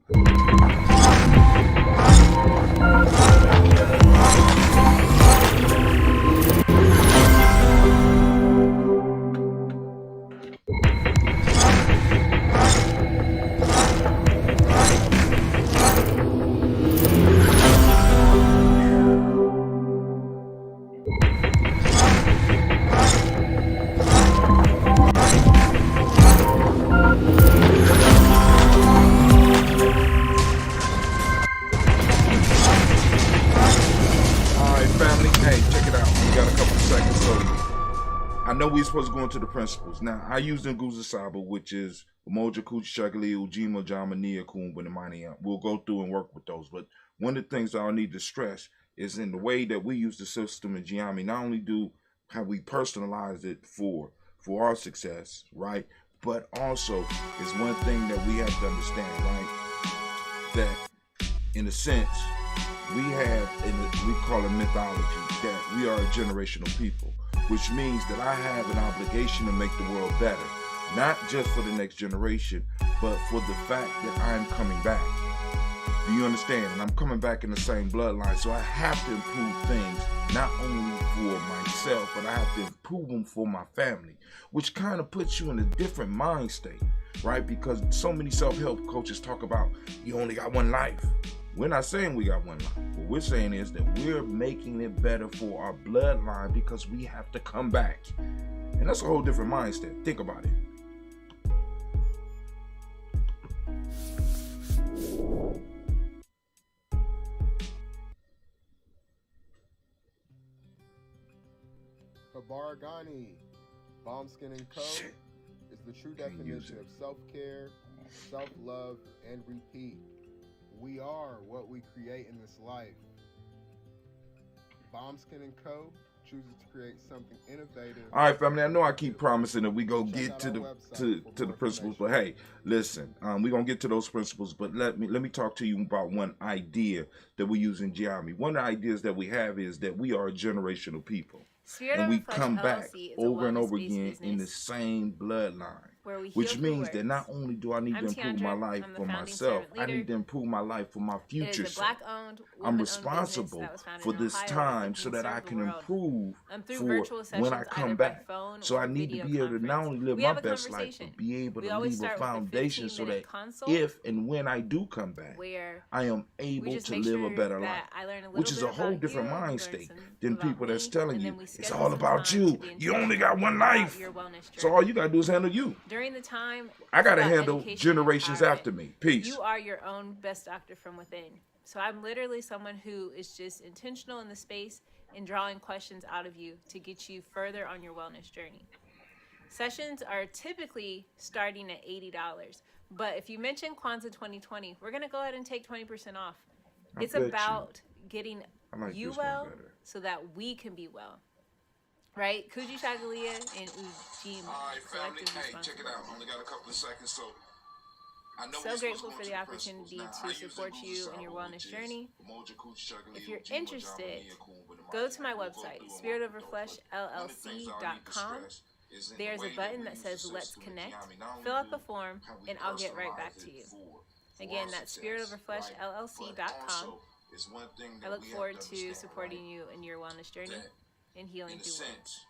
Alright, family. Hey, check it out. We got a couple of seconds. So I know we're supposed to go into the principles. Now, I use the Nguza Saba, which is Umoja Kuchishakali, Ujima, Jamania, Kumba, and Mania. We'll go through and work with those. But one of the things I'll need to stress is in the way that we use the system in Giami, not only do have we personalized it for our success, right? But also is one thing that we have to understand, right? That in a sense, we have, we call it mythology, that we are a generational people, which means that I have an obligation to make the world better, not just for the next generation, but for the fact that I'm coming back. Do you understand? And I'm coming back in the same bloodline, so I have to improve things, not only for myself, but I have to improve them for my family, which kind of puts you in a different mind state, right? Because so many self-help coaches talk about you only got one life. We're not saying we got one life. What we're saying is that we're making it better for our bloodline because we have to come back. And that's a whole different mindset. Think about it. Habaragani, Bombskin & Co. is the true definition of self-care, self-love, and repeat. We are what we create in this life. Bombskin & Co. chooses to create something innovative. All right, family. I know I keep promising that we go get to the principles, but hey, listen, we're gonna get to those principles. But let me talk to you about one idea that we use in Giami. One of the ideas that we have is that we are a generational people. Spirit and we Over Flesh come back LLC is over a and over wellness-based again in the business same bloodline. where we Which heal means through that not words. only do I need to I'm improve my Tiandra. life I'm the for founding myself, servant I leader. need to improve my life for my It future is a self. black-owned, I'm woman-owned responsible business that was founded for in this Ohio time that so can that I serve the can world. improve Through for virtual when sessions, I come either by back. phone So I or need to video be able to not conference. only live We my have a best life, conversation. but be able We to always leave a start with a foundation so 15-minute that consult if and when I do come back, where I am we able just to make live sure a better life. that I learn a little Which is bit a whole about different you, you mind learn state some than about people that's me, telling and you then we it's schedule all some about time you. to be You only got one intentional about life. your wellness So journey. all you gotta do is handle you. During the time, I it's gotta about handle education and generations empowerment. after me. Peace. You are your own best doctor from within. So I'm literally someone who is just intentional in the space and drawing questions out of you to get you further on your wellness journey. Sessions are typically starting at $80, but if you mention Kwanzaa 2020, we're gonna go ahead and take 20% off. It's about getting you well so that we can be well. Right? Kuji Shagalia and Ujima. All right, family. Hey, check it out. Only got a couple of seconds, so I know so grateful for the opportunity to support you in your wellness journey. If you're interested, go to my website, spiritoverfleshllc.com. There's a button that says Let's Connect. Fill out the form, and I'll get right back to you. Again, that's spiritoverfleshllc.com. I look forward to supporting you in your wellness journey and healing through words.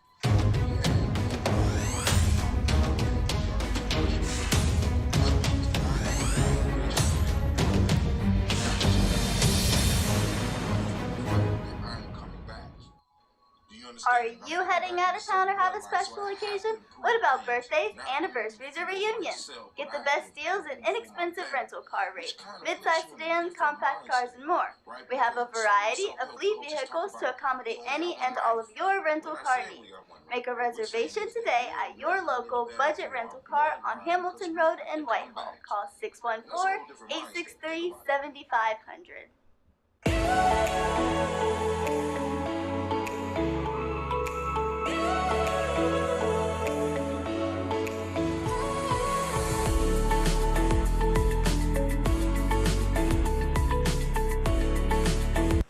Are you heading out of town or have a special occasion? What about birthdays, anniversaries, or reunions? Get the best deals and inexpensive rental car rates, mid-size sedans, compact cars, and more. We have a variety of fleet vehicles to accommodate any and all of your rental car needs. Make a reservation today at your local budget rental car on Hamilton Road in Whitehall. Call 614-863-7500.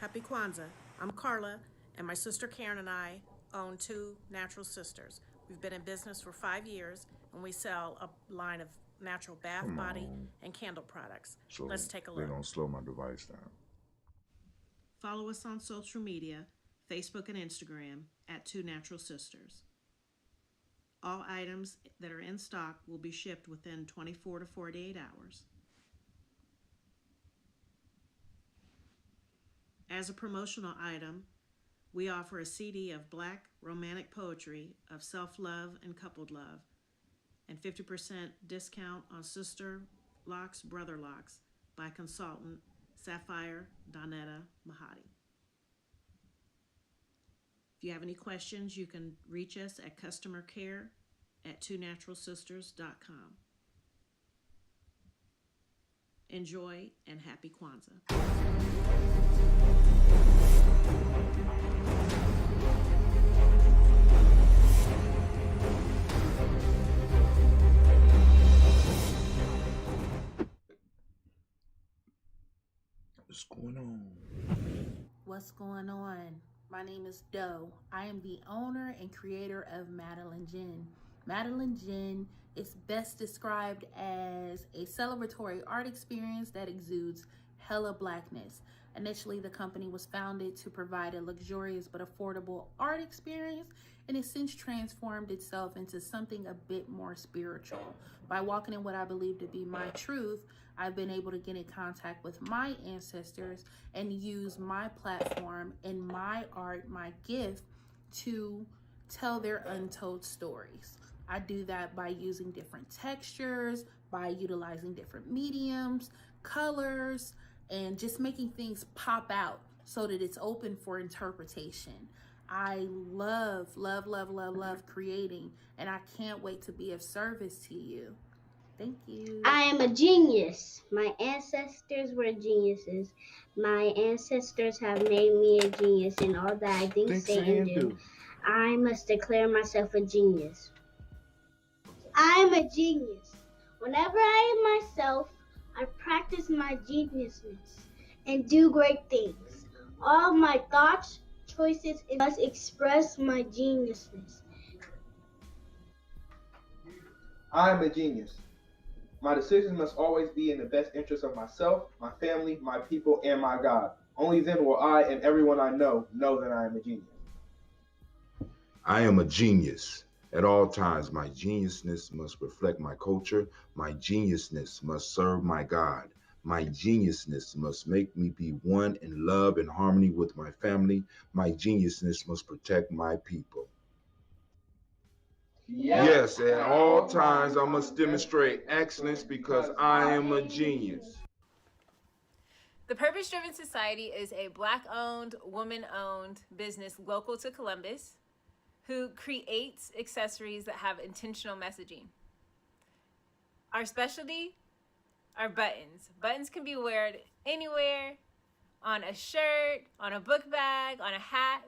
Happy Kwanzaa. I'm Carla, and my sister Karen and I own Two Natural Sisters. We've been in business for 5 years, and we sell a line of natural bath, Come body, on. and candle products. So Let's take a they look. don't slow my device down. Follow us on social media, Facebook and Instagram, at Two Natural Sisters. All items that are in stock will be shipped within 24 to 48 hours. As a promotional item, we offer a CD of Black romantic poetry of self-love and coupled love, and 50% discount on Sister Locks, Brother Locks by consultant Sapphire Donetta Mahadi. If you have any questions, you can reach us at customercare@twonaturalsisters.com. Enjoy and happy Kwanzaa. What's going on? What's going on? My name is Doe. I am the owner and creator of Madeline Gin. Madeline Gin is best described as a celebratory art experience that exudes hella blackness. Initially, the company was founded to provide a luxurious but affordable art experience, and it's since transformed itself into something a bit more spiritual. By walking in what I believe to be my truth, I've been able to get in contact with my ancestors and use my platform and my art, my gift, to tell their untold stories. I do that by using different textures, by utilizing different mediums, colors, and just making things pop out so that it's open for interpretation. I love creating, and I can't wait to be of service to you. Thank you. I am a genius. My ancestors were geniuses. My ancestors have made me a genius in all that I think, say, and do. I must declare myself a genius. I am a genius. Whenever I am myself, I practice my geniusness and do great things. All my thoughts, choices, must express my geniusness. I am a genius. My decisions must always be in the best interest of myself, my family, my people, and my God. Only then will I and everyone I know that I am a genius. I am a genius. At all times, my geniusness must reflect my culture. My geniusness must serve my God. My geniusness must make me be one in love and harmony with my family. My geniusness must protect my people. Yes, at all times I must demonstrate excellence because I am a genius. The Purpose Driven Society is a Black-owned, woman-owned business local to Columbus who creates accessories that have intentional messaging. Our specialty are buttons. Buttons can be worn anywhere, on a shirt, on a book bag, on a hat.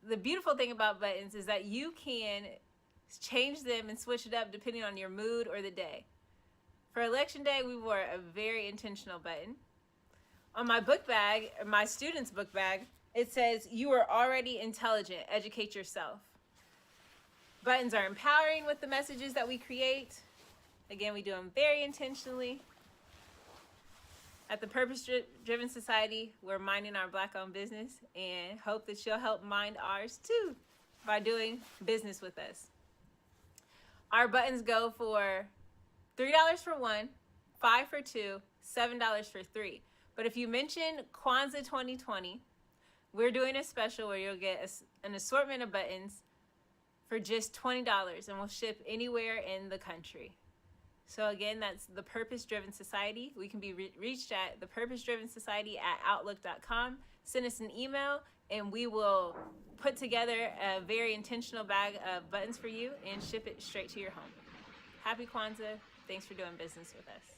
The beautiful thing about buttons is that you can change them and switch it up depending on your mood or the day. For election day, we wore a very intentional button. On my book bag, my student's book bag, it says, "You are already intelligent, educate yourself." Buttons are empowering with the messages that we create. Again, we do them very intentionally. At the Purpose Driven Society, we're minding our Black-owned business and hope that you'll help mind ours too by doing business with us. Our buttons go for $3 for one, $5 for two, $7 for three. But if you mention Kwanzaa 2020, we're doing a special where you'll get an assortment of buttons for just $20, and we'll ship anywhere in the country. So again, that's the Purpose Driven Society. We can be reached at thepurposedrivensociety@outlook.com. Send us an email, and we will put together a very intentional bag of buttons for you and ship it straight to your home. Happy Kwanzaa. Thanks for doing business with us.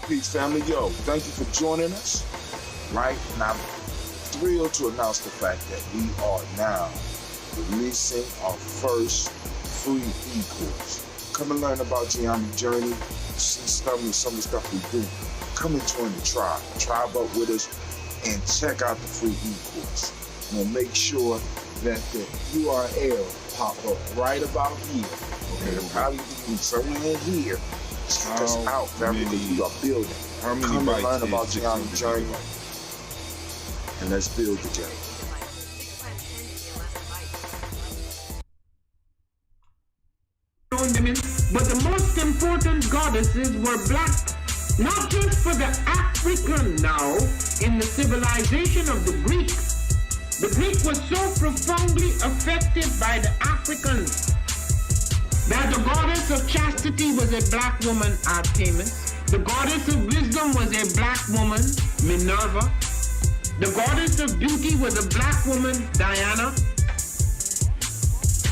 Peace, family. Yo, thank you for joining us. Right? And I'm thrilled to announce the fact that we are now releasing our first free e-course. Come and learn about Geometry Journey, see some of the stuff we do. Come and join the tribe. Tribe up with us and check out the free e-course. And we'll make sure that the URL pop up right about here. Okay, it'll probably be somewhere in here. Check us out, family, because we are building. How many Come and bytes learn is about Geometry 600 Journey, gigabytes? and let's build the journey. But the most important goddesses were black, not just for the African now, in the civilization of the Greeks. The Greek was so profoundly affected by the Africans that the goddess of chastity was a black woman, Artemis. The goddess of wisdom was a black woman, Minerva. The goddess of beauty was a black woman, Diana.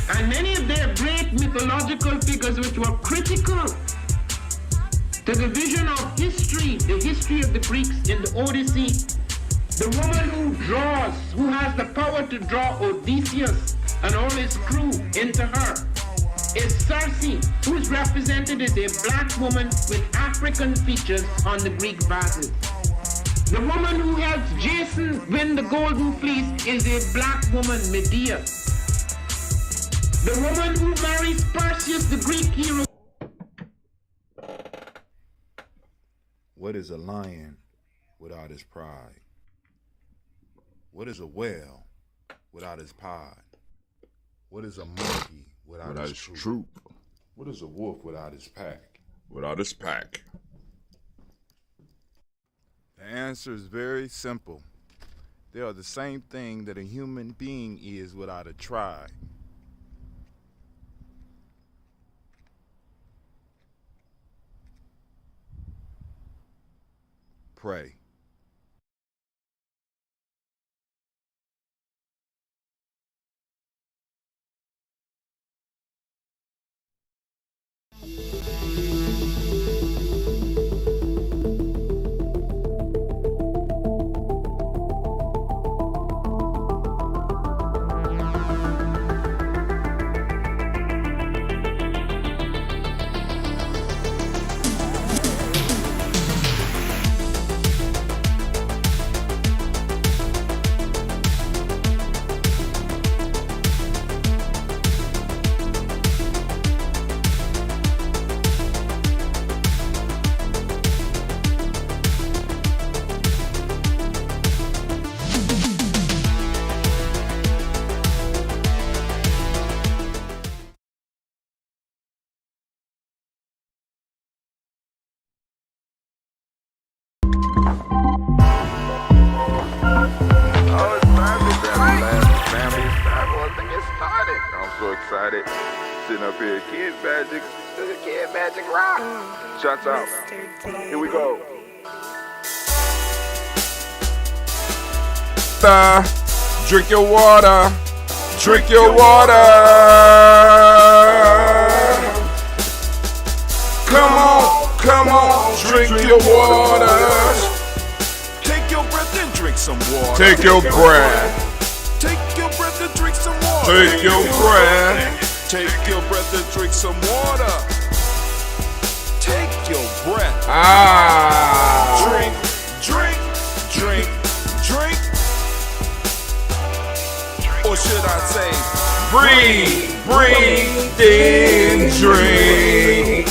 And many of their great mythological figures which were critical to the vision of history, the history of the Greeks in the Odyssey. The woman who draws, who has the power to draw Odysseus and all his crew into her, is Circe, who is represented as a black woman with African features on the Greek vases. The woman who helps Jason win the Golden Fleece is a black woman, Medea. The woman who marries Perseus, the Greek hero. What is a lion without his pride? What is a whale without his pod? What is a monkey without his troop? What is a wolf without his pack? Without his pack. The answer is very simple. They are the same thing that a human being is without a tribe. Pray. Excited, sitting up here, Kid Magic Rock. Shots out. Here we go. Drink your water. Drink your water. Come on, drink your water. Take your breath and drink some water. Take your breath. Take your breath and drink some water. Take your breath. Take your breath and drink some water. Take your breath. Drink, drink, drink, drink. Or should I say, breathe in, drink.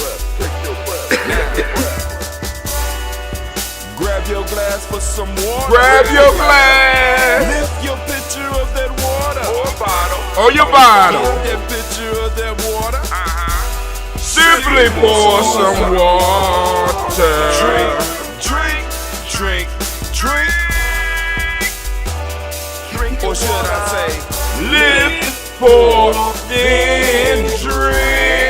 Grab your glass for some water. Grab your glass. Lift your pitcher of that water. Or bottle. Or your bottle. Lift that pitcher of that water. Simply pour some water. Drink, drink, drink, drink. Drink. Or should I say, lift, pour, then drink.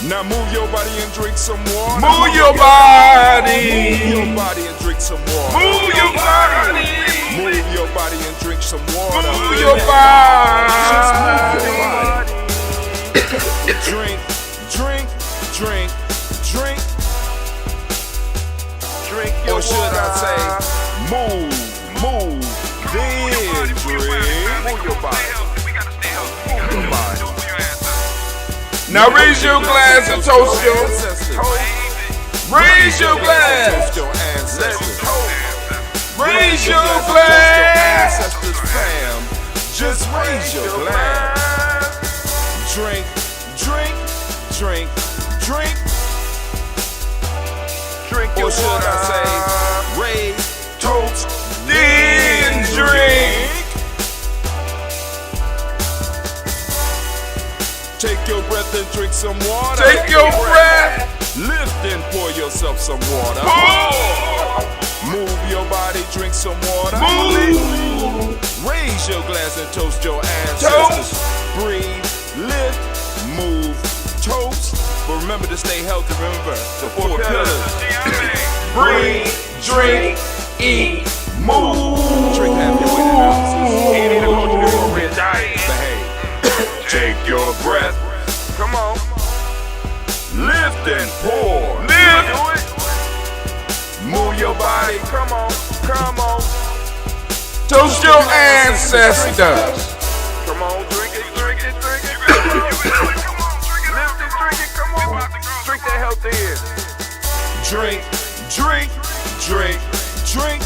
Now move your body and drink some water. Move your body. Move your body and drink some water. Move your body. Move your body and drink some water. Move your body. Just move your body. Drink, drink, drink, drink. Drink your Or should I say, move, then drink. Move your body. Move your body. Now raise your glass and toast your. Raise your glass. Toast your ancestors. Raise your Toast your glass. ancestors, fam. Just raise your glass. Drink, drink, drink, drink. Drink your Or should water. I say, raise, toast, Then drink. Take your breath and drink some water. Take your breath. Lift and pour yourself some water. Move your body, drink some water. Move. Raise your glass and toast your ancestors. Breathe, lift, move, toast. But remember to stay healthy. Remember the 4 pillars. Breathe, drink, eat, move. Drink half your weight in ounces. Ain't need to go to the appropriate diet. Behave. Take your breath. Come on. Lift and pour. Live. Do it. Move your body. Come on. Come on. Toast your ancestors. Come on. Drink it. Drink it. Drink it. Come on. Lift it. Drink it. Come on. Drink that health in. Drink, drink, drink, drink.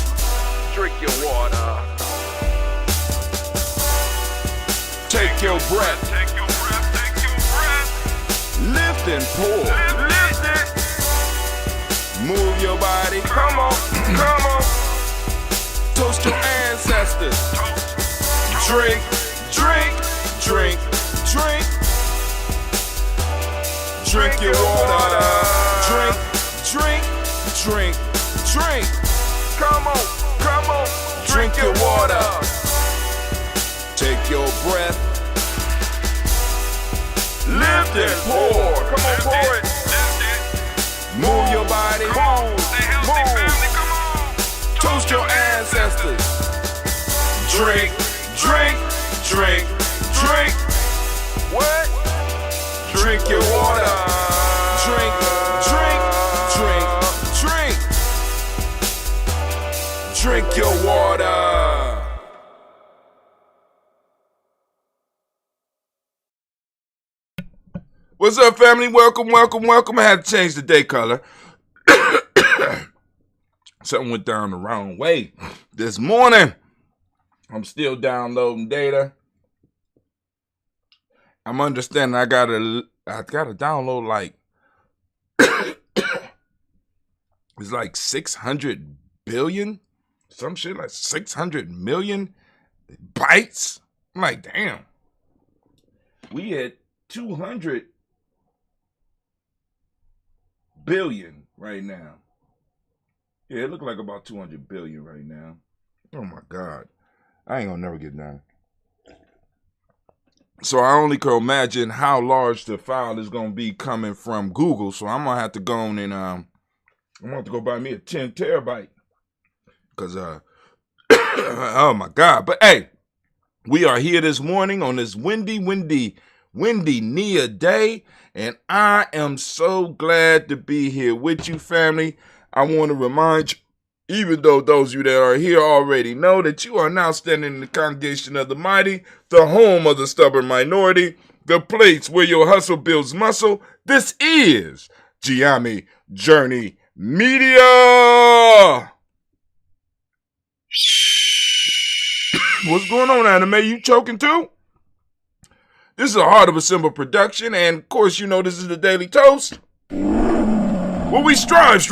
Drink your water. Take your breath. Take your breath. Take your breath. Lift and pour. Lift it. Move your body. Come on. Come on. Toast your ancestors. Drink, drink, drink, drink. Drink your water. Drink, drink, drink, drink. Come on. Come on. Drink your water. Take your breath. Lift and pour. Come on, pour it. Move your body. Stay healthy, family. Come on. Toast your ancestors. Drink, drink, drink, drink. What? Drink your water. Drink, drink, drink, drink. Drink your water. What's up, family? Welcome, welcome, welcome. I had to change the day color. Something went down the wrong way this morning. I'm still downloading data. I'm understanding I gotta download like it's like 600 billion, some shit like 600 million bytes. I'm like, damn. We at 200 billion right now. Yeah, it look like about 200 billion right now. Oh my God. I ain't gonna never get done. So I only can imagine how large the file is gonna be coming from Google. So I'm gonna have to go on and I'm gonna have to go buy me a 10 terabyte. Cause oh my God. But hey, we are here this morning on this windy Nia day, and I am so glad to be here with you, family. I want to remind you, even though those of you that are here already know, that you are now standing in the congregation of the mighty, the home of the stubborn minority, the place where your hustle builds muscle. This is Giami Journey Media. What's going on, Anime? You choking too? This is a Heart of a Symbol production, and of course, you know this is the Daily Toast, where we strive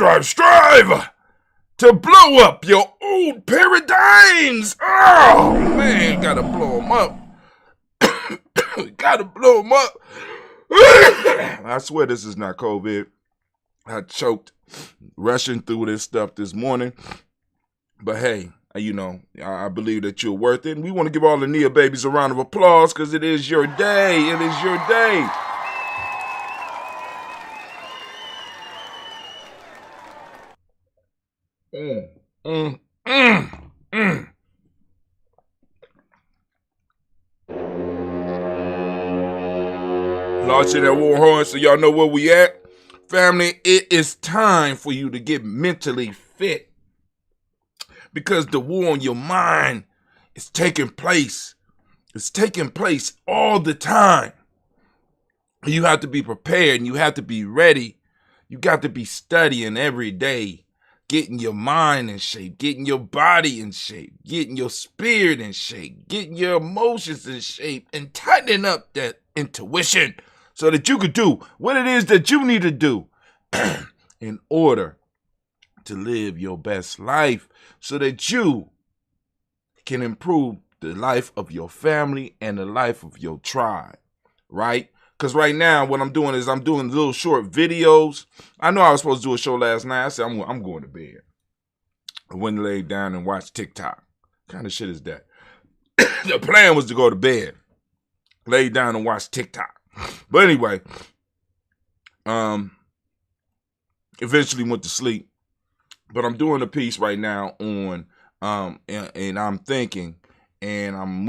to blow up your old paradigms. Oh, man, gotta blow them up. Gotta blow them up. I swear this is not COVID. I choked rushing through this stuff this morning. But hey, you know, I believe that you're worth it. And we want to give all the Nia babies a round of applause because it is your day. It is your day. watching that war horn so y'all know where we at. Family, it is time for you to get mentally fit because the war on your mind is taking place. It's taking place all the time. You have to be prepared and you have to be ready. You got to be studying every day, getting your mind in shape, getting your body in shape, getting your spirit in shape, getting your emotions in shape, and tightening up that intuition so that you could do what it is that you need to do in order to live your best life so that you can improve the life of your family and the life of your tribe, right? Because right now what I'm doing is I'm doing little short videos. I know I was supposed to do a show last night. I said I'm going to bed. I went and laid down and watched TikTok. What kind of shit is that? The plan was to go to bed, lay down and watch TikTok. But anyway, eventually went to sleep. But I'm doing a piece right now on and I'm thinking and I'm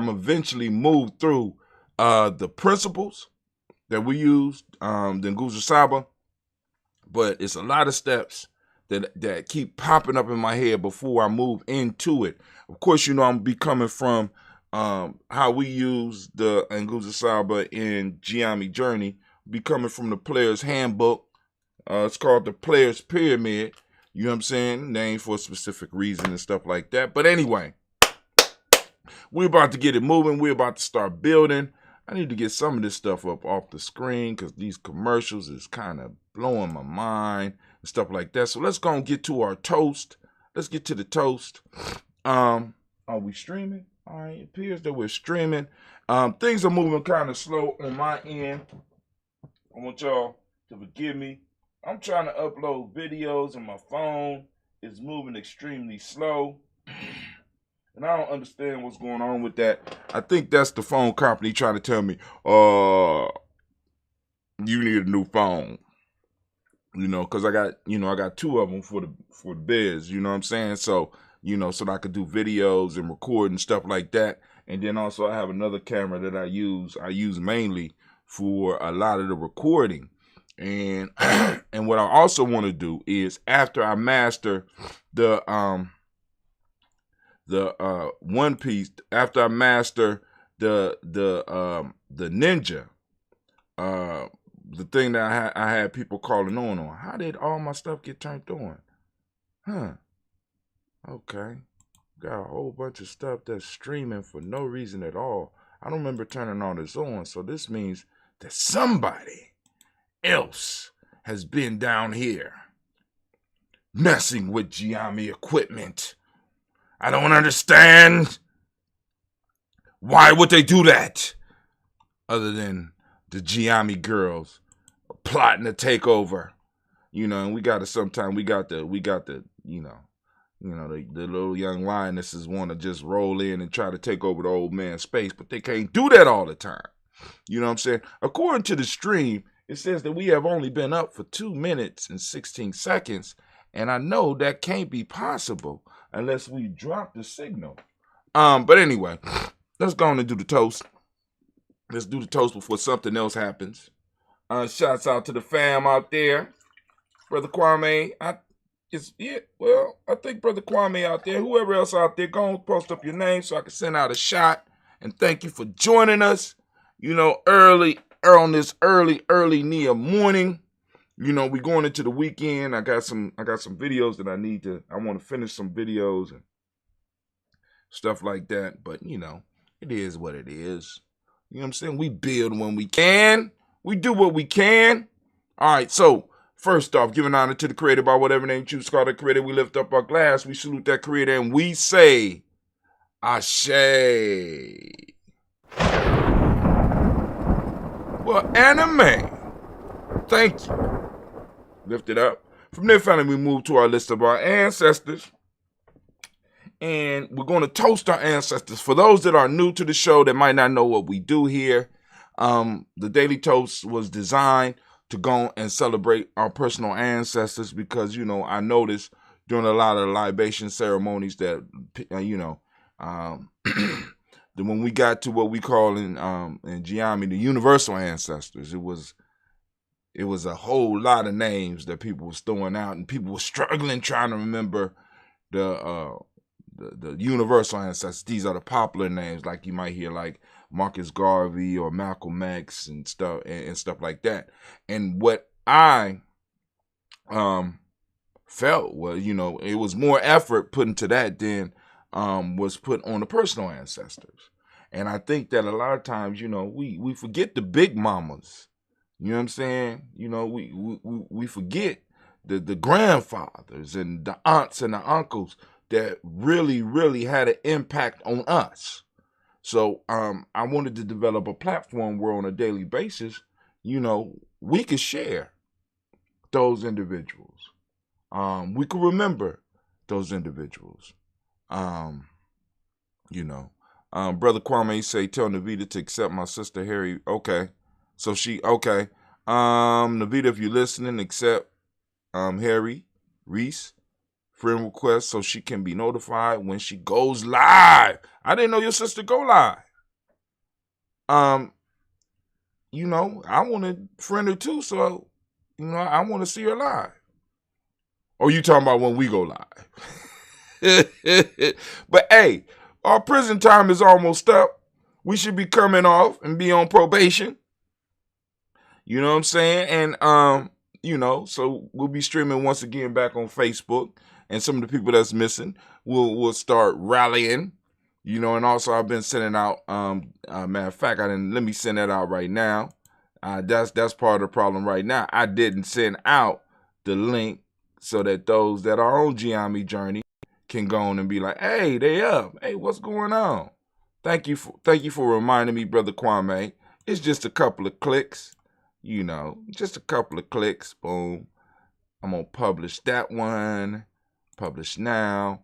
eventually move through the principles that we use, the Nguzo Saba, but it's a lot of steps that keep popping up in my head before I move into it. Of course, you know I'm be coming from how we use the Nguzo Saba in Giami Journey, be coming from the Player's Handbook. It's called the Player's Pyramid. You know what I'm saying? Named for a specific reason and stuff like that. But anyway, we're about to get it moving. We're about to start building. I need to get some of this stuff up off the screen because these commercials is kind of blowing my mind and stuff like that. So let's go and get to our toast. Let's get to the toast. Are we streaming? All right, it appears that we're streaming. Things are moving kind of slow on my end. I want y'all to forgive me. I'm trying to upload videos and my phone is moving extremely slow. And I don't understand what's going on with that. I think that's the phone company trying to tell me, you need a new phone. You know, because I got two of them for the biz, you know what I'm saying? So, you know, so that I could do videos and record and stuff like that. And then also I have another camera that I use mainly for a lot of the recording. And and what I also want to do is after I master the One Piece, after I master the Ninja, the thing that I had people calling on, how did all my stuff get turned on? Huh. Okay. Got a whole bunch of stuff that's streaming for no reason at all. I don't remember turning all this on, so this means that somebody else has been down here messing with Giami equipment. I don't understand. Why would they do that? Other than the Giami girls plotting to take over. You know, and we got the little young lionesses want to just roll in and try to take over the old man's space, but they can't do that all the time. You know what I'm saying? According to the stream, it says that we have only been up for 2 minutes and 16 seconds, and I know that can't be possible unless we drop the signal. But anyway, let's go on and do the toast. Let's do the toast before something else happens. Shouts out to the fam out there. Brother Kwame, I think Brother Kwame out there, whoever else out there, go and post up your name so I can send out a shot. And thank you for joining us, you know, on this early Nia morning. You know, we going into the weekend. I got some videos that I want to finish some videos and stuff like that. But, you know, it is what it is. You know what I'm saying? We build when we can. We do what we can. All right, so first off, giving honor to the creator by whatever name you choose to call the creator. We lift up our glass. We salute that creator and we say, Ashe. Well, anime. Thank you. Lift it up. From there, finally, we move to our list of our ancestors. And we're going to toast our ancestors. For those that are new to the show that might not know what we do here, the Daily Toast was designed to go and celebrate our personal ancestors because, you know, I noticed during a lot of libation ceremonies that, when we got to what we call in Geometry the universal ancestors, it was a whole lot of names that people was throwing out, and people were struggling trying to remember the universal ancestors. These are the popular names, like you might hear like Marcus Garvey or Malcolm X and stuff like that. And what I felt was, it was more effort put into that than was put on the personal ancestors. And I think that a lot of times, we forget the big mamas. You know what I'm saying? We forget the grandfathers and the aunts and the uncles that really, really had an impact on us. So I wanted to develop a platform where on a daily basis, we could share those individuals. We could remember those individuals. Brother Kwame say, tell Navita to accept my sister Harry. Okay. So okay. Navita, if you're listening, accept Harry Reese friend request so she can be notified when she goes live. I didn't know your sister go live. I want to friend her too, so I want to see her live. Or you talking about when we go live? But hey, our prison time is almost up. We should be coming off and be on probation. You know what I'm saying? And so we'll be streaming once again back on Facebook. And some of the people that's missing will start rallying, and also I've been sending out, matter of fact, let me send that out right now. That's part of the problem right now. I didn't send out the link so that those that are on Geometry Journey can go on and be like, hey, they up. Hey, what's going on? Thank you for reminding me, Brother Kwame. It's just a couple of clicks, just a couple of clicks. Boom. I'm going to publish that one. Publish now.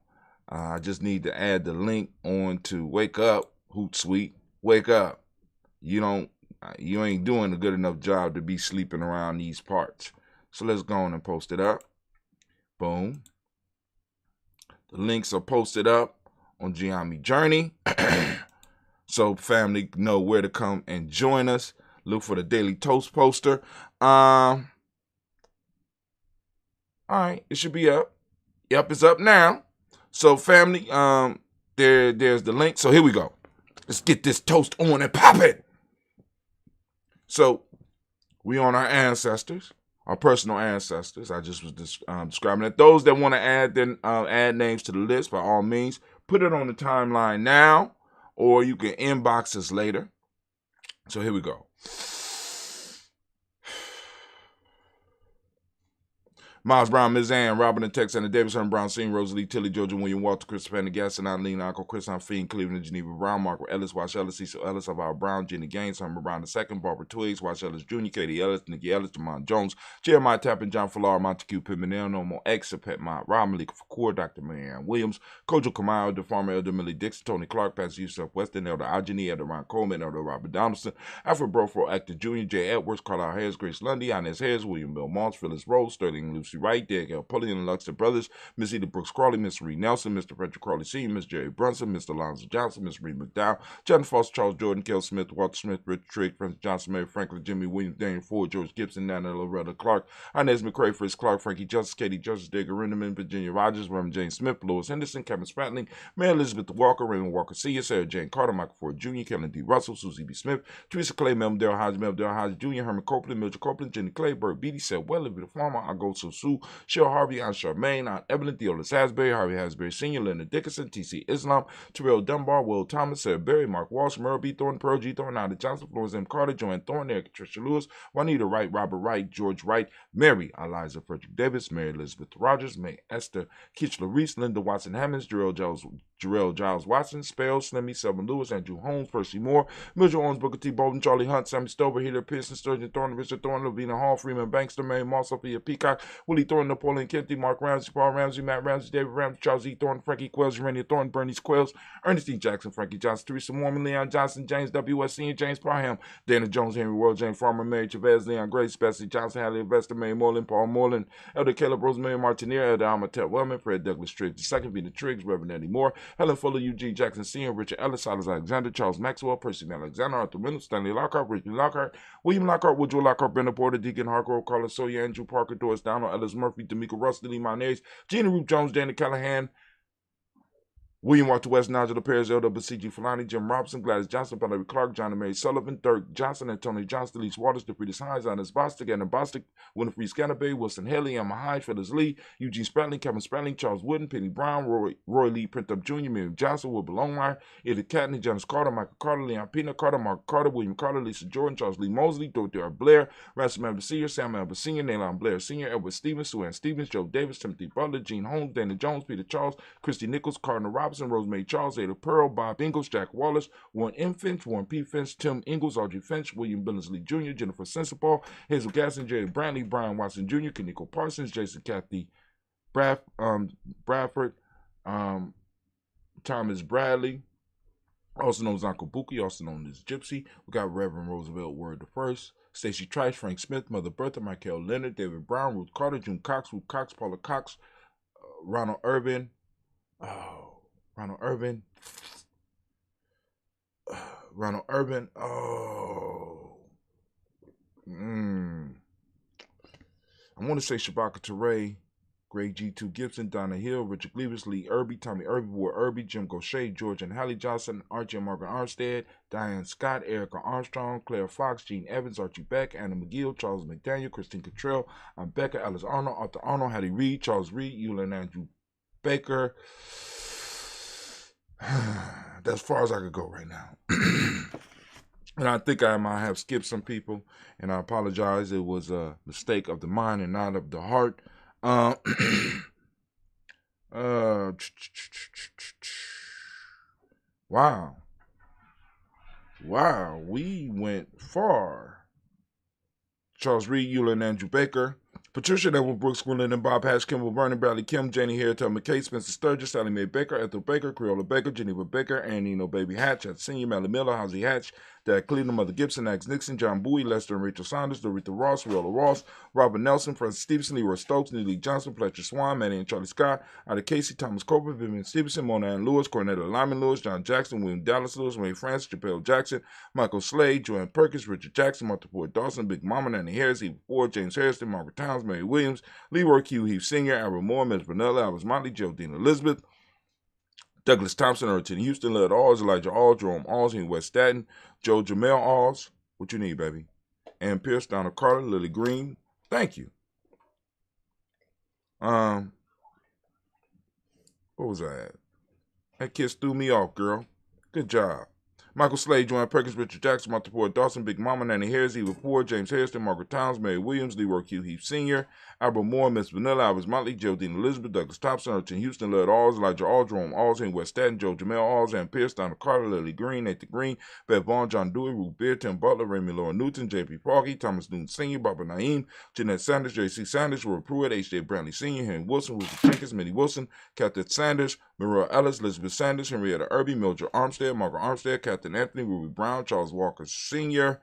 I just need to add the link on to Wake Up, Hootsuite. Wake up. You ain't doing a good enough job to be sleeping around these parts. So let's go on and post it up. Boom. The links are posted up on Geometry Journey. So family know where to come and join us. Look for the Daily Toast poster. All right, it should be up. Yep, it's up now. So family, there's the link. So here we go. Let's get this toast on and pop it. So we on our ancestors, our personal ancestors. I just was describing it. Those that want to add names to the list, by all means, put it on the timeline now, or you can inbox us later. So here we go. Miles Brown, Ms. Ann, Robin and Tex, and Davidson, Brown, Senior, Rosalie, Tilly, Georgia, William, Walter, Christopher, Gaston, Adeline, Uncle Chris, Fiend, Cleveland, Geneva, Brown, Margaret Ellis, Wash Ellis, Cecil Ellis, Alvaro Brown, Jenny Gaines, Herman Brown II, Barbara Twiggs, Wash Ellis Jr., Katie Ellis, Nikki Ellis, Jamon Jones, Jeremiah Tappan, John Fallar, Montague Pittman, No More X, Pet Mott, Rob Malika Fakour, Dr. Marianne Williams, Kojo Kamau, the Farmer, Elder Millie Dixon, Tony Clark, Pastor Yusuf Weston, Elder Ajani, Elder Ron Coleman, Elder Robert Donaldson, Alfred Brofro, Actor Jr., Jay Edwards, Carlisle Harris, Grace Lundy, Inez Harris, William Bill Moss, Phyllis Rose, Sterling Lucy Wright, Derek L. Pullian, Luxor Brothers, Miss Edith Brooks Crawley, Miss Reed Nelson, Mr. Frederick Crawley Sr., Miss Jerry Brunson, Mr. Alonzo Johnson, Miss Reed McDowell, John Foster, Charles Jordan, Kel Smith, Walter Smith, Rich Trigg, Francis Johnson, Mary Franklin, Jimmy Williams, Daniel Ford, George Gibson, Nana Loretta Clark, Inez McCrae, Fritz Clark, Frankie Justice, Katie Justice, Digger Rinderman, Virginia Rogers, Reverend James Smith, Lois Henderson, Kevin Spratling, Mary Elizabeth Walker, Raymond Walker Sr., Sarah Jane Carter, Michael Ford Jr., Kellen D. Russell, Susie B. Smith, Teresa Clay, Melvin Dale Hodge Jr., Herman Copeland, Mildred Copeland, Jenny Clay, Burt Beatty, Seth Weller, Vita Farmer, Agoso Sue, Cheryl Harvey, Aunt Charmaine, Aunt Evelyn, Theolis Hasbury, Harvey Hasbury Sr., Leonard Dickinson, T.C. Islam, Terrell Dunbar, Will Thomas, Sarah Berry, Mark Walsh, Merle B. Thornton, Pearl G. Thornton, Ida Johnson, Florence M. Carter, Joanne Thornton, Eric Tricia Lewis, Juanita Wright, Robert Wright, George Wright, Mary Eliza Frederick Davis, Mary Elizabeth Rogers, May Esther Kitchler Reese, Linda Watson Hammonds, Jarrell Giles Watson, Spell, Slimmy, Selma Lewis, Andrew Holmes, Percy Moore, Mildred Owens, Booker T. Bolden, Charlie Hunt, Sammy Stover, Hitler Pearson, Sturgeon Thornton, Richard Thornton, Lavina Hall, Freeman Bankster, Mary Moss, Sophia Peacock, Willie Thornton, Napoleon Kennedy, Mark Ramsey, Paul Ramsey, Matt Ramsey, David Ramsey, Charles E. Thornton, Frankie Quells, Urania Thornton, Bernice Quells, Ernest E. Jackson, Frankie Johnson, Teresa Mormon, Leon Johnson, James W.S. Sr., James Parham, Dana Jones, Henry World, James Farmer, Mary Chavez, Leon Grace, Bessie Johnson, Hallie Investor, Mary Moreland, Paul Moreland, Elder Caleb Rosemary Martinier, Elder Amatep Wellman, Fred Douglas Triggs II, Vina Triggs, Reverend Eddie Moore, Helen Fuller, Eugene Jackson Sr., Richard Ellis, Silas Alexander, Charles Maxwell, Percy Alexander, Arthur Reynolds, Stanley Lockhart, Richard Lockhart, William Lockhart, Woodrow Lockhart, Brenda Porter, Deacon Hargrove, Carlos Sawyer, Andrew Parker, Doris Donald, Ellis Murphy, D'Amico Russ, Lee Monez, Gina Root Jones, Danny Callahan, William Walter West, Nigel Perez, LWCG Fulani, Jim Robinson, Gladys Johnson, Valerie Clark, John and Mary Sullivan, Dirk Johnson, Antonio Johnston, Elise Waters, DeFridas Hines, Annis Bostic, Anna Bostic, Winifred Scanabay, Wilson Haley, Emma Hyde, Phyllis Lee, Eugene Spratling, Kevin Spratling, Charles Wooden, Penny Brown, Roy Lee, Printup Jr., Miriam Johnson, Wilbur Longmire, Edith Catney, Janice Carter, Michael Carter, Leon Pina Carter, Mark Carter, William Carter, Lisa Jordan, Charles Lee Mosley, Dorothy R. Blair, Ransom Albert Sr., Sam Albert Sr., Naylon Blair Sr., Edward Stevens, Sue Ann Stevens, Joe Davis, Timothy Butler, Gene Holmes, Dana Jones, Peter Charles, Christy Nichols, Cardinal Robinson, Rosemary Charles, Ada Pearl, Bob Ingalls, Jack Wallace, Warren M. Finch, Warren P. Finch, Tim Ingalls, Audrey Finch, William Billingsley Jr., Jennifer Sensipaul, Hazel Gasson, Jerry Brantley, Brian Watson Jr., Kaniko Parsons, Jason Kathy Bradford, Thomas Bradley, also known as Uncle Buki, also known as Gypsy. We got Reverend Roosevelt Word the First, Stacey Trice, Frank Smith, Mother Bertha, Michael Leonard, David Brown, Ruth Carter, June Cox, Ruth Cox, Paula Cox, Ronald Urban, Ronald Urban. I want to say Shabaka Teray, Greg G2 Gibson, Donna Hill, Richard Gleavis, Lee Irby, Tommy Irby, Ward Irby, Jim Gaucher, George and Hallie Johnson, Archie and Margaret Armstead, Diane Scott, Erica Armstrong, Claire Fox, Gene Evans, Archie Beck, Anna McGill, Charles McDaniel, Christine Cottrell, Becca, Alice Arnold, Arthur Arnold, Hattie Reed, Charles Reed, Eula and Andrew Baker. That's as far as I could go right now. And I think I might have skipped some people, and I apologize. It was a mistake of the mind and not of the heart. Wow, we went far. Charles Reed, Eula and Andrew Baker, Patricia Neville, Brooks Gwendolyn and Bob Hatch, Kimball Vernon, Bradley Kim, Janie Hare, Tel McKay, Spencer Sturgis, Sally Mae Baker, Ethel Baker, Creola Baker, Geneva Baker, Annie No Baby Hatch, Senior, Melly Miller, Hosey Hatch, Dad Cleveland, Mother Gibson, Max Nixon, John Bowie, Lester and Rachel Saunders, Dorita Ross, Riola Ross, Robert Nelson, Francis Stevenson, Leroy Stokes, Neely Johnson, Fletcher Swan, Manny and Charlie Scott, Ida Casey, Thomas Cooper, Vivian Stevenson, Mona Ann Lewis, Cornetta Lyman Lewis, John Jackson, William Dallas Lewis, Wayne Francis, Chappelle Jackson, Michael Slade, Joanne Perkins, Richard Jackson, Martha Ford Dawson, Big Mama, Nanny Harris, Eva Ford, James Harrison, Margaret Towns, Mary Williams, Leroy Q. Heath Sr., Albert Moore, Ms. Vanilla, Alice Motley, Geraldine Elizabeth, Douglas Thompson, Erton Houston, Led Alls, Elijah Alls, Jerome Alls, in West Staten, Joe Jamel Alls, what you need, baby? Ann Pierce, Donna Carter, Lily Green, thank you. What was I at? That kiss threw me off, girl. Good job. Michael Slade, Joanne Perkins, Richard Jackson, Martha Ford Dawson, Big Mama, Nanny Harris, Eva Ford, James Harrison, Margaret Towns, Mary Williams, Leroy Q. Heath Sr., Albert Moore, Miss Vanilla, Alvis Motley, Geraldine Elizabeth, Douglas Thompson, Erton Houston, Led Alls, Elijah Alls, Jerome Alls, in West Staten, Joe Jamel Alls, Ann Pierce, Donna Carter, Lily Green, Nathan Green, Beth Vaughn, John Dewey, Ruth Beard, Tim Butler, Raymond Laura Newton, J.P. Parkey, Thomas Newton Sr., Barbara Naeem, Jeanette Sanders, J.C. Sanders, Roy Pruitt, H.J. Brantley Sr., Henry Wilson, Ruth Jenkins, Minnie Wilson, Captain Sanders, Maria Ellis, Elizabeth Sanders, Henrietta Irby, Mildred Armstead, Margaret Armstead, Captain Anthony, Ruby Brown, Charles Walker Sr.,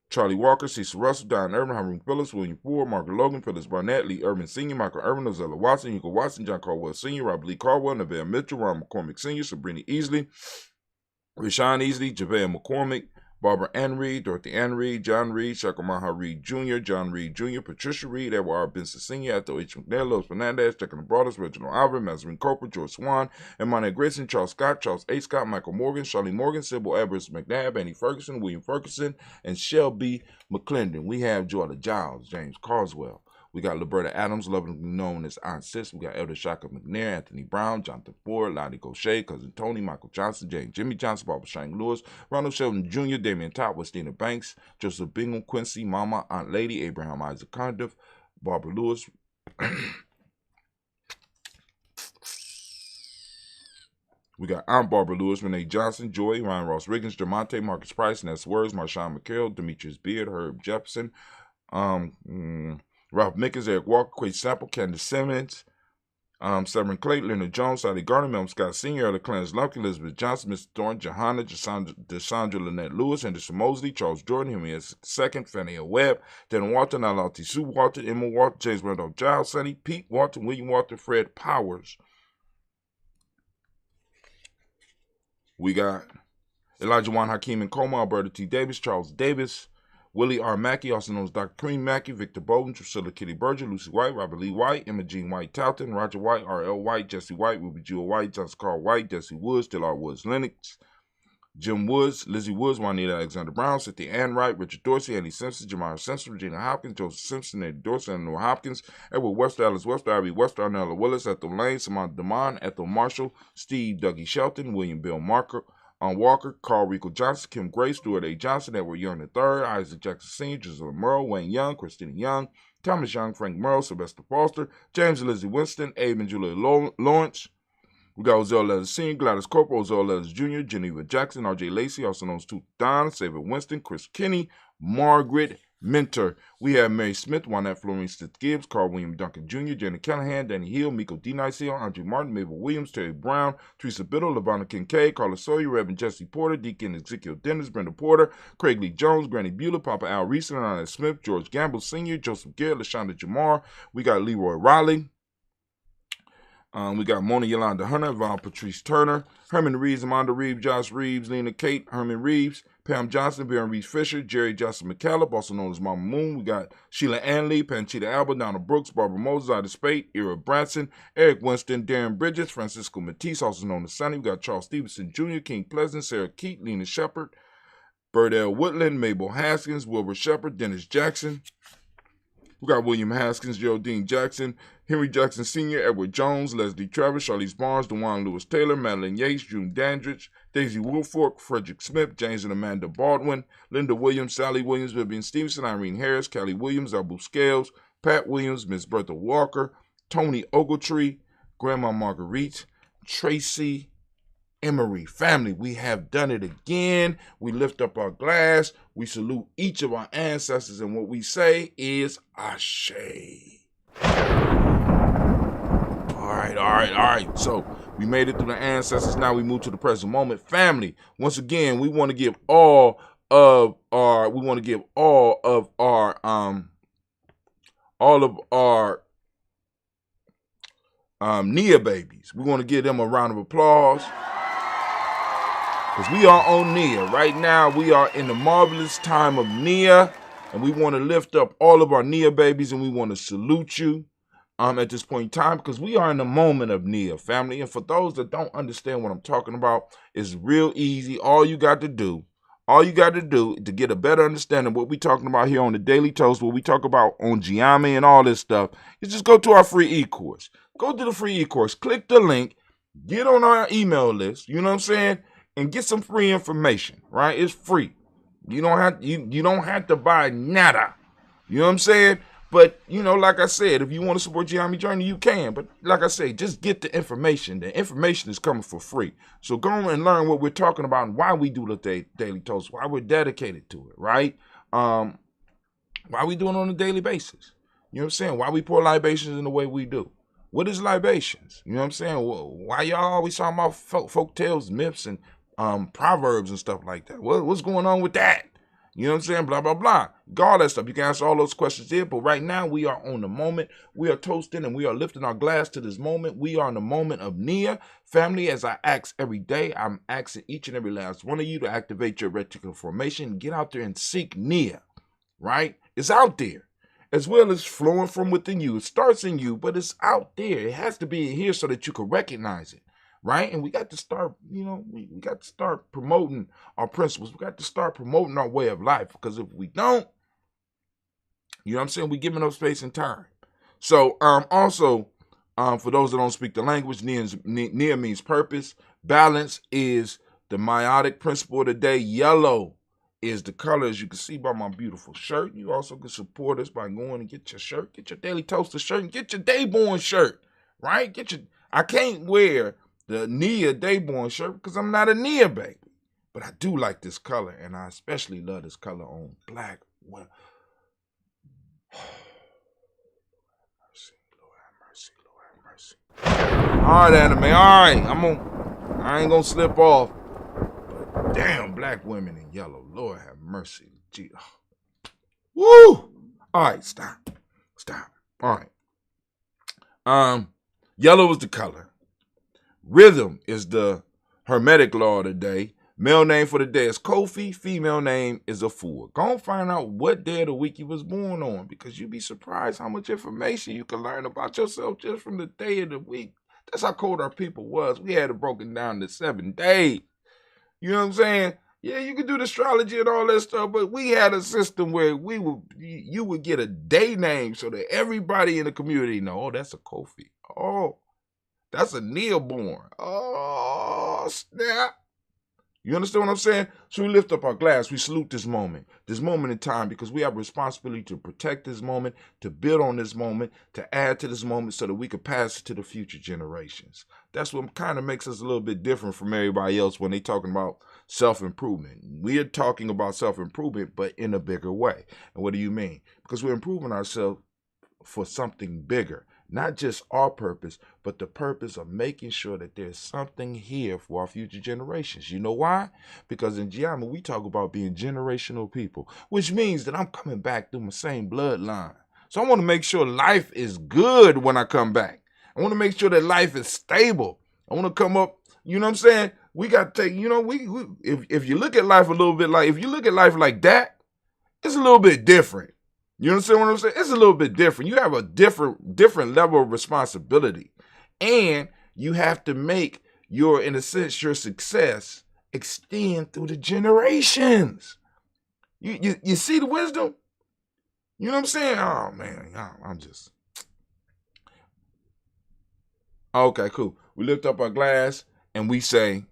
Charlie Walker, Cecil Russell, Don Irvin, Haroon Phillips, William Ford, Margaret Logan, Phyllis Barnett, Lee Irvin Sr., Michael Irvin, Ozella Watson, Hugo Watson, John Caldwell Sr., Robert Lee Caldwell, Neville Mitchell, Ron McCormick Sr., Sabrina Easley, Rashawn Easley, JaVale McCormick, Barbara Ann Reed, Dorothy Ann Reed, John Reed, Shakamaha Reed Jr., John Reed Jr., Patricia Reed, Edward R. Benson Sr., Ethel H. McNair, Los Fernandez, Jacqueline the Broaders, Reginald Alvin, Mazarin Cooper, George Swan, Emmanuel Grayson, Charles Scott, Charles A. Scott, Michael Morgan, Charlie Morgan, Sybil Everett McNabb, Annie Ferguson, William Ferguson, and Shelby McClendon. We have Jordan Giles, James Carswell. We got Liberta Adams, lovingly known as Aunt Sis. We got Elder Shaka McNair, Anthony Brown, Jonathan Ford, Lonnie Gaucher, Cousin Tony, Michael Johnson, James Jimmy Johnson, Barbara Shane Lewis, Ronald Sheldon Jr., Damian Top, Westina Banks, Joseph Bingham, Quincy, Mama, Aunt Lady, Abraham Isaac Condiff, Barbara Lewis. We got Aunt Barbara Lewis, Renee Johnson, Joy, Ryan Ross Riggins, Jamonte, Marcus Price, Ness Words, Marshawn McCarroll, Demetrius Beard, Herb Jefferson, Ralph Mickens, Eric Walker, Quay Sample, Candace Simmons, Severin Clayton, Leonard Jones, Sally Garner, Melvin Scott Sr., Elder Clarence Lumpkin, Elizabeth Johnson, Mr. Thorne, Johanna, Desandra Lynette Lewis, Henderson Mosley, Charles Jordan, Henry S. II, Fannie L. Webb, Dan Walton, Alati Sue Walton, Emma Walton, James Randolph Giles, Sonny, Pete Walton, William Walton, Fred Powers. We got Elijah Juan Hakeem and Coma, Alberta T. Davis, Charles Davis, Willie R. Mackey, also known as Dr. Cream Mackey, Victor Bowden, Drusilla Kitty Berger, Lucy White, Robert Lee White, Emma Jean White Talton, Roger White, R.L. White, Jesse White, Ruby Jewel White, Johnson Carl White, Jesse Woods, Dillard Woods Lennox, Jim Woods, Lizzie Woods, Juanita Alexander Brown, Cynthia Ann Wright, Richard Dorsey, Andy Simpson, Jamara Simpson, Regina Hopkins, Joseph Simpson, Eddie Dorsey, Noah Hopkins, Edward Webster, Alice Webster, Ivy Webster, Arnella Willis, Ethel Lane, Samantha Damon, Ethel Marshall, Steve Dougie Shelton, William Bill Walker, Carl Rico Johnson, Kim Gray, Stuart A. Johnson, Edward Young III, Isaac Jackson Sr., Gisela Murrow, Wayne Young, Christina Young, Thomas Young, Frank Murrow, Sylvester Foster, James and Lizzie Winston, Abe and Julia Lawrence. We got Ozell Letters Sr., Gladys Corporal, Ozell Letters Jr., Geneva Jackson, R.J. Lacey, also known as Tooth Don, Xavier Winston, Chris Kinney, Margaret Mentor. We have Mary Smith, Juanette Florine Stith Gibbs, Carl William Duncan Jr., Janet Callahan, Danny Hill, Miko D. Niceo, Andrew Martin, Mabel Williams, Terry Brown, Teresa Biddle, Lavonna Kincaid, Carla Sawyer, Reverend Jesse Porter, Deacon Ezekiel Dennis, Brenda Porter, Craig Lee Jones, Granny Bueller, Papa Al Reeson, Anna Smith, George Gamble Sr., Joseph Garrett, LaShonda Jamar. We got Leroy Riley. We got Mona Yolanda Hunter, Val Patrice Turner, Herman Reeves, Amanda Reeves, Josh Reeves, Lena Kate, Herman Reeves, Pam Johnson, Baron Reeves Fisher, Jerry Johnson McCallum, also known as Mama Moon. We got Sheila Anley, Panchita Alba, Donna Brooks, Barbara Moses, Ida Spate, Ira Branson, Eric Winston, Darren Bridges, Francisco Matisse, also known as Sonny. We got Charles Stevenson Jr., King Pleasant, Sarah Keat, Lena Shepard, Birdell Woodland, Mabel Haskins, Wilbur Shepard, Dennis Jackson. We got William Haskins, Geraldine Jackson, Henry Jackson Sr., Edward Jones, Leslie Travis, Charlize Barnes, DeJuan Lewis Taylor, Madeline Yates, June Dandridge, Daisy Woolfork, Frederick Smith, James and Amanda Baldwin, Linda Williams, Sally Williams, Vivian Stevenson, Irene Harris, Callie Williams, Abu Scales, Pat Williams, Miss Bertha Walker, Tony Ogletree, Grandma Marguerite, Tracy Emery. Family, we have done it again. We lift up our glass. We salute each of our ancestors, and what we say is Ashe. All right. So we made it through the ancestors. Now we move to the present moment. Family, once again, we want to give all of our Nia babies. We want to give them a round of applause. Because we are on Nia. Right now, we are in the marvelous time of Nia. And we want to lift up all of our Nia babies, and we want to salute you at this point in time, because we are in the moment of Nia, family. And for those that don't understand what I'm talking about, it's real easy. All you got to do to get a better understanding of what we're talking about here on the Daily Toast, what we talk about on Giami and all this stuff, is just go to our free e-course. Go to the free e-course. Click the link. Get on our email list. You know what I'm saying? And get some free information, right? It's free. You don't have to buy nada. You know what I'm saying? But, like I said, if you want to support Giami Journey, you can. But like I say, just get the information. The information is coming for free. So go and learn what we're talking about and why we do the Daily Toast, why we're dedicated to it, right? Why we do it on a daily basis. You know what I'm saying? Why we pour libations in the way we do. What is libations? You know what I'm saying? Why y'all always talking about folk tales, myths, and proverbs and stuff like that? What's going on with that? You know what I'm saying? Blah, blah, blah. All that stuff. You can answer all those questions there. But right now, we are on the moment. We are toasting and we are lifting our glass to this moment. We are in the moment of Nia. Family, as I ask every day, I'm asking each and every last one of you to activate your reticular formation. Get out there and seek Nia, right? It's out there, as well as flowing from within you. It starts in you, but it's out there. It has to be in here so that you can recognize it. Right? And we got to start, we got to start promoting our principles. We got to start promoting our way of life, because if we don't, you know what I'm saying, we're giving up space and time. So also, for those that don't speak the language, Nia means purpose. Balance is the meiotic principle of the day. Yellow is the color, as you can see by my beautiful shirt. You also can support us by going and get your shirt, get your Daily Toaster shirt, and get your Dayborn shirt, right? I can't wear the Nia Dayborn shirt because I'm not a Nia baby. But I do like this color, and I especially love this color on black. Well, Lord have mercy. All right, anime. All right, I ain't gonna slip off. But damn, black women in yellow. Lord have mercy. Gee. Woo! All right, stop. All right. Yellow is the color. Rhythm is the Hermetic law of the day. Male name for the day is Kofi. Female name is Afua. Go and find out what day of the week you was born on, because you'd be surprised how much information you can learn about yourself just from the day of the week. That's how cold our people was. We had it broken down to 7 days. You know what I'm saying? Yeah, you could do the astrology and all that stuff, but we had a system where you would get a day name so that everybody in the community know, oh, that's a Kofi. Oh, that's a Neil born. Oh, snap. You understand what I'm saying? So we lift up our glass. We salute this moment in time, because we have a responsibility to protect this moment, to build on this moment, to add to this moment so that we can pass it to the future generations. That's what kind of makes us a little bit different from everybody else when they talking about self-improvement. We're talking about self-improvement, but in a bigger way. And what do you mean? Because we're improving ourselves for something bigger. Not just our purpose, but the purpose of making sure that there's something here for our future generations. You know why? Because in Giamma, we talk about being generational people, which means that I'm coming back through my same bloodline. So I want to make sure life is good when I come back. I want to make sure that life is stable. I want to come up, you know what I'm saying? We got to take, you know, if you look at life a little bit like, if you look at life like that, it's a little bit different. You understand what I'm saying? It's a little bit different. You have a different level of responsibility. And you have to make in a sense, your success extend through the generations. You see the wisdom? You know what I'm saying? Oh, man, I'm just... Okay, cool. We lift up our glass and we say,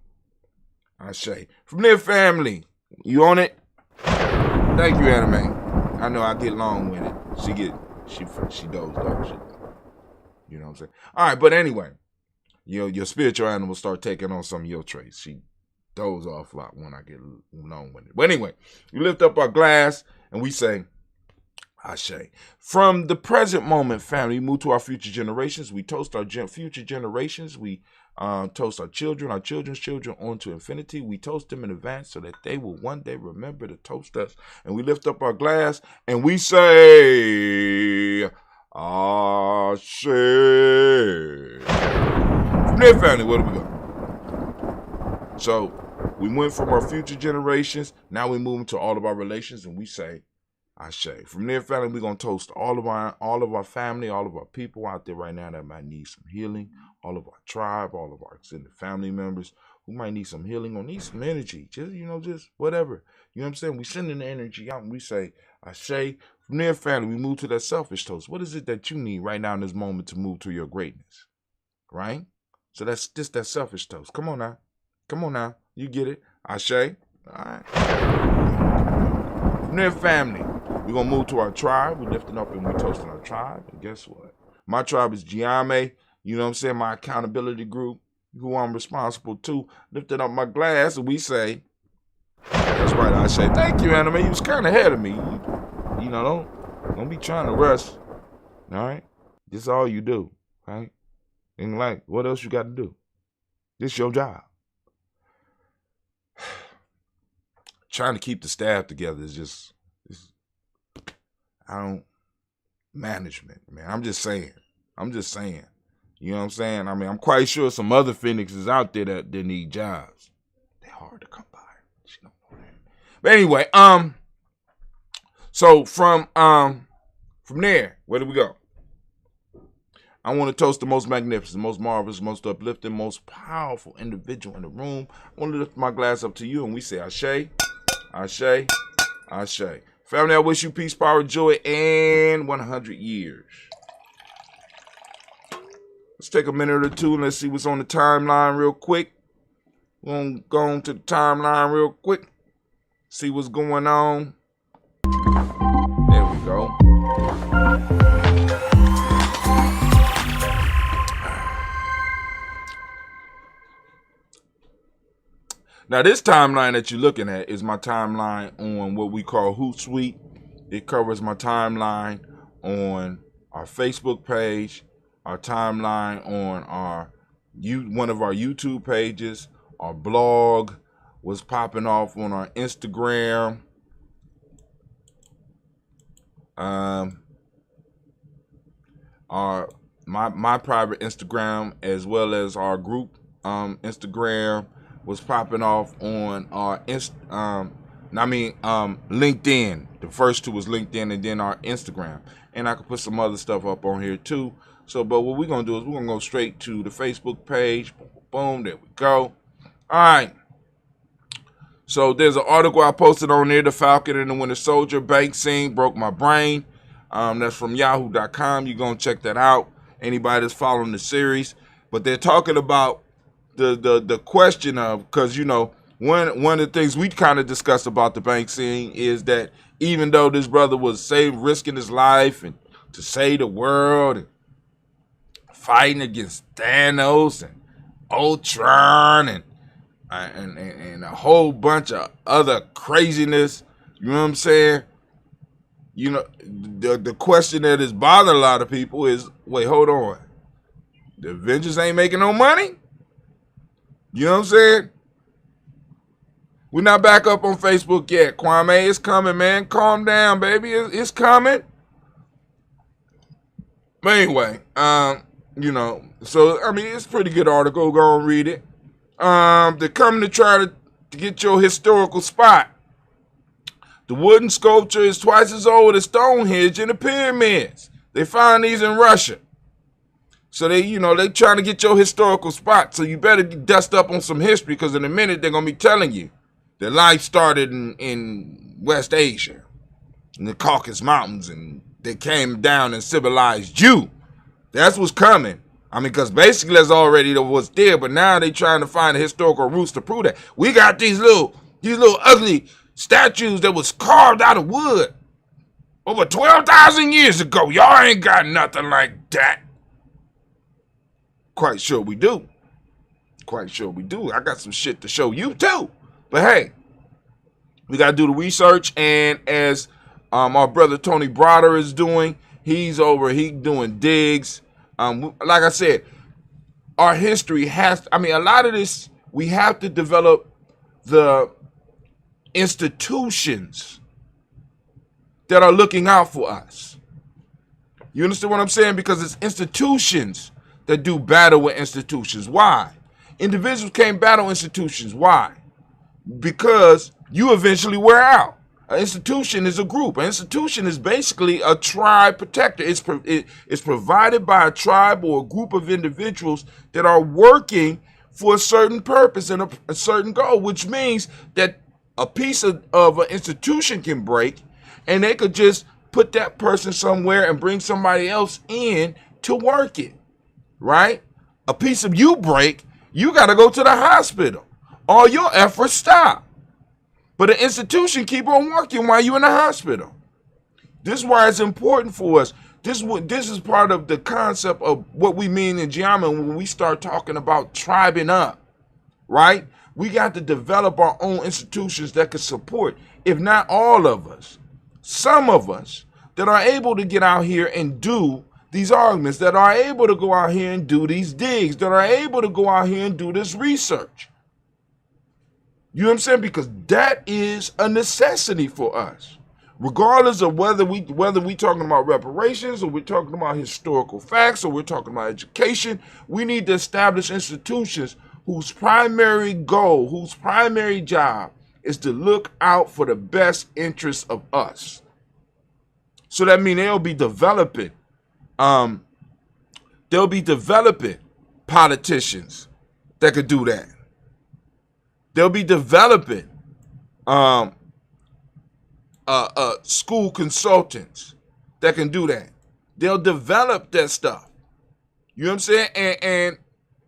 Ashe. From their family, you on it? Thank you, Anime. I know I get long with it. She dozed off. You know what I'm saying? All right, but anyway, your spiritual animal start taking on some of your traits. She dozed off a lot when I get long with it. But anyway, we lift up our glass and we say, Ashe. From the present moment, family, we move to our future generations. We toast our future generations. We toast our children's children on to infinity. We toast them in advance so that they will one day remember to toast us. And we lift up our glass and we say, Ashe. From there, family, where do we go? So we went from our future generations. Now we move into all of our relations and we say, Ashe. From there, family, we're going to toast all of our family, all of our people out there right now that might need some healing, all of our tribe, all of our extended family members who might need some healing or need some energy, just whatever. You know what I'm saying? We send the energy out and we say, Ashe. From there, family, we move to that selfish toast. What is it that you need right now in this moment to move to your greatness? Right? So that's just that selfish toast. Come on now. You get it. Ashe. All right. From there, family, we're going to move to our tribe. We're lifting up and we're toasting our tribe. And guess what? My tribe is Giame. You know what I'm saying? My accountability group, who I'm responsible to. Lifting up my glass and we say, that's right, I say, thank you, Anime. You was kind of ahead of me. You know, don't be trying to rush. All right? This is all you do. Right? And like, what else you got to do? This your job. Trying to keep the staff together is just... management, man. I'm just saying. You know what I'm saying? I mean, I'm quite sure some other Phoenixes out there that need jobs. They're hard to come by. She don't know that. But anyway, so from there, where do we go? I want to toast the most magnificent, most marvelous, most uplifting, most powerful individual in the room. I want to lift my glass up to you and we say Ashe, Ashe, Ashe. Family, I wish you peace, power, joy, and 100 years. Let's take a minute or two and let's see what's on the timeline real quick. We're going to go on to the timeline real quick. See what's going on. There we go. Now, this timeline that you're looking at is my timeline on what we call Hootsuite. It covers my timeline on our Facebook page, our timeline on one of our YouTube pages, our blog was popping off on our Instagram. My private Instagram, as well as our group Instagram, was popping off on our LinkedIn. The first two was LinkedIn and then our Instagram. And I could put some other stuff up on here too. So, but what we're going to do is we're going to go straight to the Facebook page. Boom, boom, there we go. All right. So there's an article I posted on there, The Falcon and the Winter Soldier, bank scene, broke my brain. That's from yahoo.com. You're going to check that out. Anybody that's following the series. But they're talking about the question of, because, you know, one of the things we kind of discussed about the bank scene is that even though this brother was risking his life and to save the world and fighting against Thanos and Ultron and a whole bunch of other craziness, you know what I'm saying? You know, the question that is bothering a lot of people is, wait, hold on. The Avengers ain't making no money? You know what I'm saying? We're not back up on Facebook yet. Kwame, it's coming, man. Calm down, baby. It's coming. But anyway, you know, so, I mean, it's a pretty good article. Go and read it. They're coming to try to get your historical spot. The wooden sculpture is twice as old as Stonehenge and the pyramids. They found these in Russia. So they trying to get your historical spot. So you better dust up on some history, because in a minute they're going to be telling you that life started in West Asia, in the Caucasus Mountains, and they came down and civilized you. That's what's coming. I mean, because basically that's already what's there, but now they trying to find the historical roots to prove that. We got these little ugly statues that was carved out of wood over 12,000 years ago. Y'all ain't got nothing like that. Quite sure we do. Quite sure we do. I got some shit to show you too. But hey, we got to do the research. And as our brother Tony Broder is doing, he doing digs. Like I said, our history a lot of this, we have to develop the institutions that are looking out for us. You understand what I'm saying? Because it's institutions that do battle with institutions. Why? Individuals can't battle institutions. Why? Because you eventually wear out. An institution is a group. An institution is basically a tribe protector. It's provided by a tribe or a group of individuals that are working for a certain purpose and a certain goal, which means that a piece of an institution can break, and they could just put that person somewhere and bring somebody else in to work it, right? A piece of you break, you got to go to the hospital. All your efforts stop. But the institution keep on working while you're in the hospital. This is why it's important for us. This is part of the concept of what we mean in geometry when we start talking about tribing up, right? We got to develop our own institutions that can support, if not all of us, some of us that are able to get out here and do these arguments, that are able to go out here and do these digs, that are able to go out here and do this research. You know what I'm saying? Because that is a necessity for us. Regardless of whether we talking about reparations, or we're talking about historical facts, or we're talking about education, we need to establish institutions whose primary goal, whose primary job is to look out for the best interests of us. So that means they'll be developing politicians that could do that. They'll be developing school consultants that can do that. They'll develop that stuff. You know what I'm saying?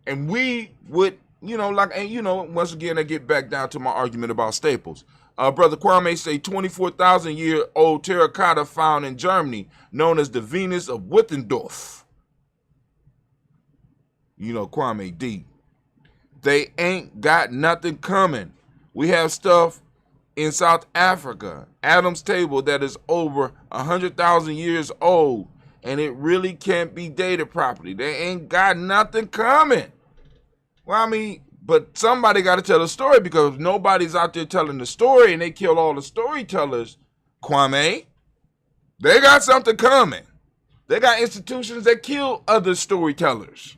And we would, once again, I get back down to my argument about Staples. Brother Kwame say 24,000-year-old terracotta found in Germany, known as the Venus of Wittendorf. You know, Kwame D. They ain't got nothing coming. We have stuff in South Africa, Adam's Table, that is over 100,000 years old, and it really can't be dated properly. They ain't got nothing coming. Well, I mean, but somebody got to tell a story, because if nobody's out there telling the story and they kill all the storytellers, Kwame, they got something coming. They got institutions that kill other storytellers.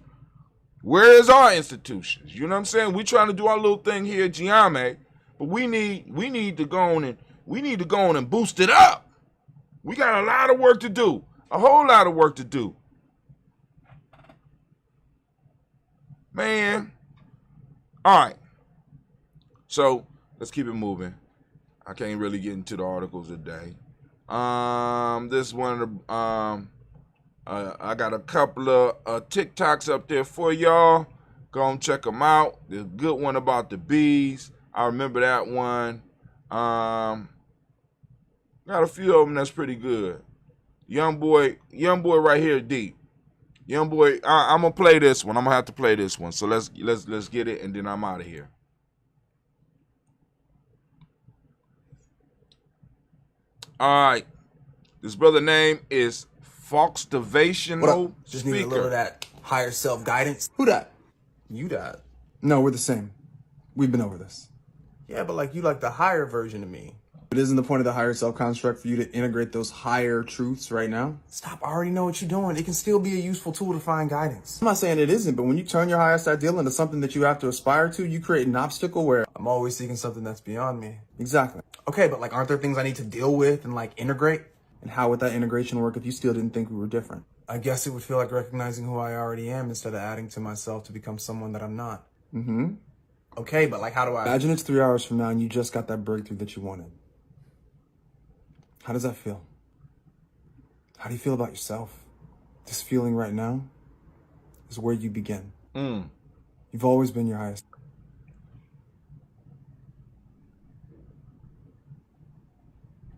Where is our institutions? You know what I'm saying? We're trying to do our little thing here at Giame, but we need to go on and boost it up. We got a lot of work to do. A whole lot of work to do. Man. All right. So let's keep it moving. I can't really get into the articles today. This one, I got a couple of TikToks up there for y'all. Go and check them out. There's a good one about the bees. I remember that one. Got a few of them that's pretty good. Young boy right here, deep. Young boy, I'm gonna play this one. I'm gonna have to play this one. So let's get it, and then I'm out of here. All right, this brother name is Foxtivational Just need a little of that higher self guidance. Who that? You that? No, we're the same. We've been over this. Yeah, but like you like the higher version of me. But isn't the point of the higher self construct for you to integrate those higher truths right now? Stop, I already know what you're doing. It can still be a useful tool to find guidance. I'm not saying it isn't, but when you turn your highest ideal into something that you have to aspire to, you create an obstacle where... I'm always seeking something that's beyond me. Exactly. Okay, but like aren't there things I need to deal with and like integrate? And how would that integration work if you still didn't think we were different? I guess it would feel like recognizing who I already am instead of adding to myself to become someone that I'm not. Mm-hmm. Okay, but like how do I... Imagine it's 3 hours from now and you just got that breakthrough that you wanted. How does that feel? How do you feel about yourself? This feeling right now is where you begin. You've always been your highest.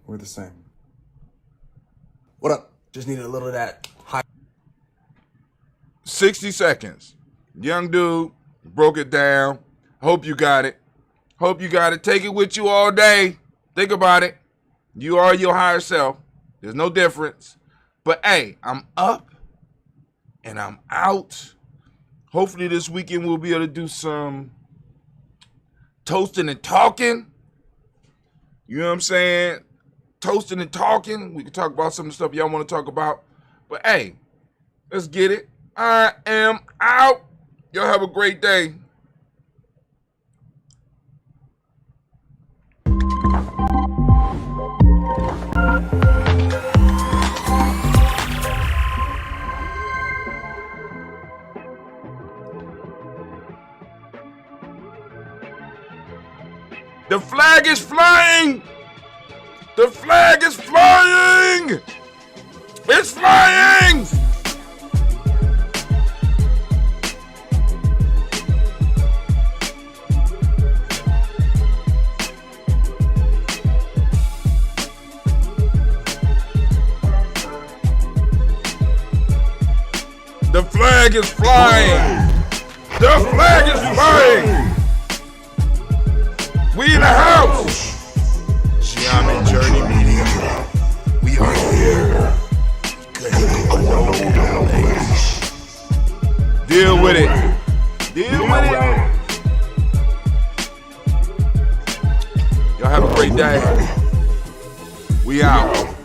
We're the same. What up? Just needed a little of that high. 60 seconds. Young dude broke it down. Hope you got it. Hope you got it. Take it with you all day. Think about it. You are your higher self. There's no difference. But hey, I'm up and I'm out. Hopefully this weekend we'll be able to do some toasting and talking. You know what I'm saying? Toasting and talking. We can talk about some of the stuff y'all want to talk about. But hey, let's get it. I am out. Y'all have a great day. The flag is flying! The flag is flying! It's flying! The flag is flying! The flag is flying! We in the house! Giame Journey Media. We are here. Deal with it. Deal with it. Y'all have a great day. We out.